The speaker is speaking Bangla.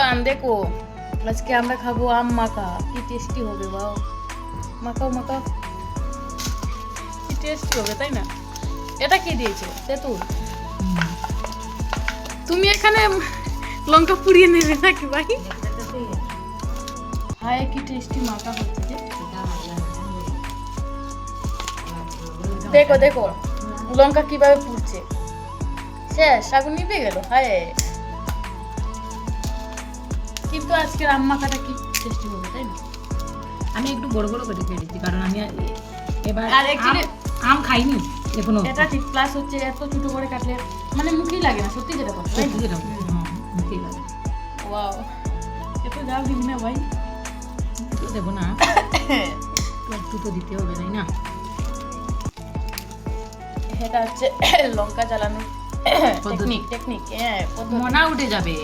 এভরিওয়ান দেখো আজকে আমরা খাবো আম মাখা কি টেস্টি হবে বাও মাখাও মাখাও কি টেস্টি হবে তাই না এটা কি দিয়েছে তেঁতুল তুমি এখানে লঙ্কা পুড়িয়ে নেবে নাকি ভাই হায় কি টেস্টি মাখা হচ্ছে যে দেখো দেখো লঙ্কা কিভাবে পুড়ছে শেষ আগুন নিভে গেল হায় কিন্তু আজকের আম মাখাটা কি টেস্টি হবে তাই না আমি একটু বড় বড় করে কেটেছি কারণ আমি এবার আর actually আম খাইনি এখনো এটা ঠিক প্লাস হচ্ছে এত ছোট করে কাটলে মানে মুখেই লাগে না সত্যি যেটা কথা সত্যি যেটা ঠিক আছে ওয়াও এত জাল দিবি না ভাই তো দেবো না একটু তো দিতে হবে তাই না এটা হচ্ছে লঙ্কা জ্বালানোর টেকনিক হ্যাঁ মনা উঠে যাবে